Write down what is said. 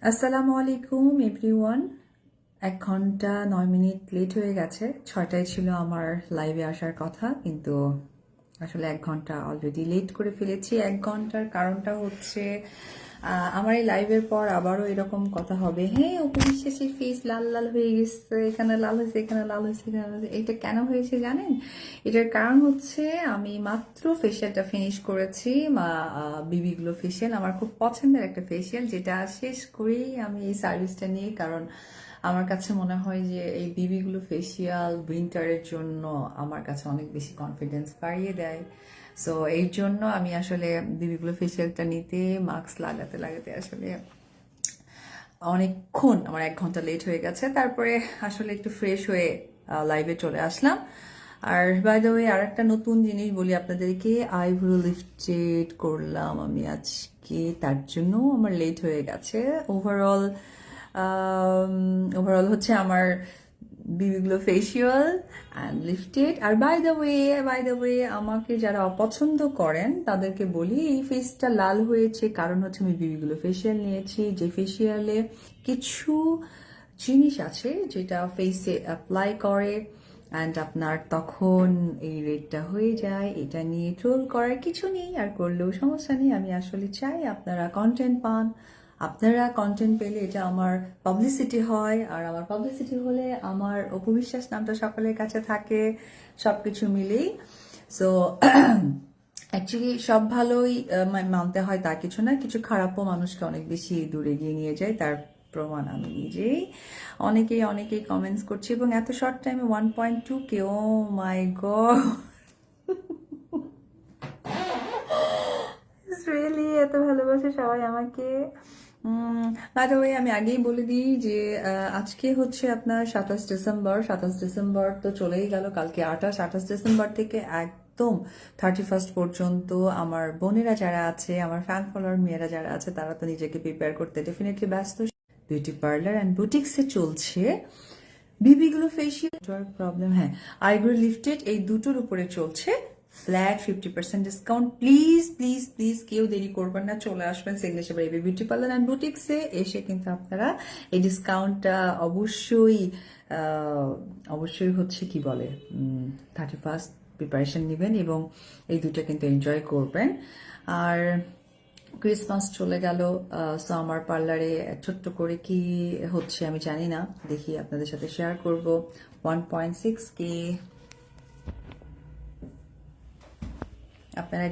আসসালামু আলাইকুম এভরিওয়ান। 1 ঘন্টা 9 মিনিট লেট হয়ে গেছে। 6টায় ছিল আমার লাইভে আসার কথা, কিন্তু আসলে 1 ঘন্টা অলরেডি লেট করে ফেলেছি। 1 ঘন্টার কারণটা হচ্ছে আমার এই লাইভের পর আবারও এরকম কথা হবে, হ্যাঁ অপবিশ্বাসের ফেস লাল লাল হয়ে গেছে, এখানে লাল হয়েছে, এখানে লাল হয়েছে, এখানে লাল হয়েছে। এটা কেন হয়েছে জানেন? এটার কারণ হচ্ছে আমি মাত্র ফেশিয়ালটা ফিনিশ করেছি, বিবি গ্লো ফেশিয়াল। আমার খুব পছন্দের একটা ফেশিয়াল, যেটা শেষ করেই আমি এই সার্ভিসটা নিই, কারণ আমার কাছে মনে হয় যে এই বিবি গ্লো ফেশিয়াল উইন্টারের জন্য আমার কাছে অনেক বেশি কনফিডেন্স বাড়িয়ে দেয়। সো এই জন্য আমি আসলে বিবি গ্লো ফেশিয়ালটা নিতে মাস্ক লাগাতে লাগাতে আসলে অনেকক্ষণ, আমার 1 ঘন্টা লেট হয়ে গেছে। তারপরে আসলে একটু ফ্রেশ হয়ে লাইভে চলে আসলাম। আর বাই দ্য ওয়ে, আর একটা নতুন জিনিস বলি আপনাদেরকে, আইব্রো লিফটেড করলাম আমি আজকে, তার জন্য আমার লেট হয়ে গেছে। ওভারঅল ওভারঅল হচ্ছে আমার বিবিগুলো ফেসিয়াল অ্যান্ড লিফটেড। আর বাই দ্য ওয়ে আমাকে যারা অপছন্দ করেন তাদেরকে বলি, এই ফেসটা লাল হয়েছে কারণ হচ্ছে আমি বিবিগুলো ফেসিয়াল নিয়েছি, যে ফেসিয়ালে কিছু জিনিস আছে যেটা ফেসে অ্যাপ্লাই করে অ্যান্ড আপনার তখন এই রেডটা হয়ে যায়। এটা নিয়ে ট্রোল করার কিছু নেই, আর করলেও সমস্যা নেই। আমি আসলে চাই আপনারা কন্টেন্ট পান। আপনারা কন্টেন্ট পেলে এটা আমার পাবলিসিটি হয়, আর আমার পাবলিসিটি হলে আমার অপবিশ্বাস নামটা সকলের কাছে থাকে, সবকিছু মিলেই। সো অ্যাকচুয়ালি সব ভালোই মানতে হয় তা কিছু না, কিছু খারাপও মানুষকে অনেক বেশি দূরে গিয়ে নিয়ে যায়, তার প্রমাণ আমি নিজেই। অনেকেই কমেন্টস করছি, এবং এত শর্ট টাইমে 1.2K, ও মাই গড, রিয়েলি এত ভালোবাসে সবাই আমাকে। বাই দ্য ওয়ে, আমি আগেই বলে দিই যে আজকে হচ্ছে আপনার 27 ডিসেম্বর। 27 ডিসেম্বর তো চলেই গেল, কালকে 28 ডিসেম্বর থেকে একদম 31 পর্যন্ত আমার বোনেরা যারা আছে, আমার ফ্যান ফলোয়ার মেয়েরা যারা আছে, তারা তো নিজেকে প্রিপেয়ার করতে ডেফিনেটলি ব্যস্ত। বিউটি পার্লার অ্যান্ড বুটিক্সে চলছে বিবিগুলো ফেশিয়াল প্রবলেম, হ্যাঁ আইব্রো লিফটেড, এই দুটোর উপরে চলছে flat 50% discount. Please please please কেউ দেরি করবেন না, চলে আসবেন Signature Baby Beauty Parlour and বুটিক্সে। এসে কিন্তু আপনারা এই ডিসকাউন্টটা অবশ্যই হচ্ছে কি বলে 31 প্রিপারেশন নেবেন, এবং এই দুটো কিন্তু এনজয় করবেন। আর ক্রিসমাস চলে গেল, সো আমার পার্লারে ছোট্ট করে কি হচ্ছে আমি জানি না, দেখি আপনাদের সাথে শেয়ার করব। 1.6K আপনারা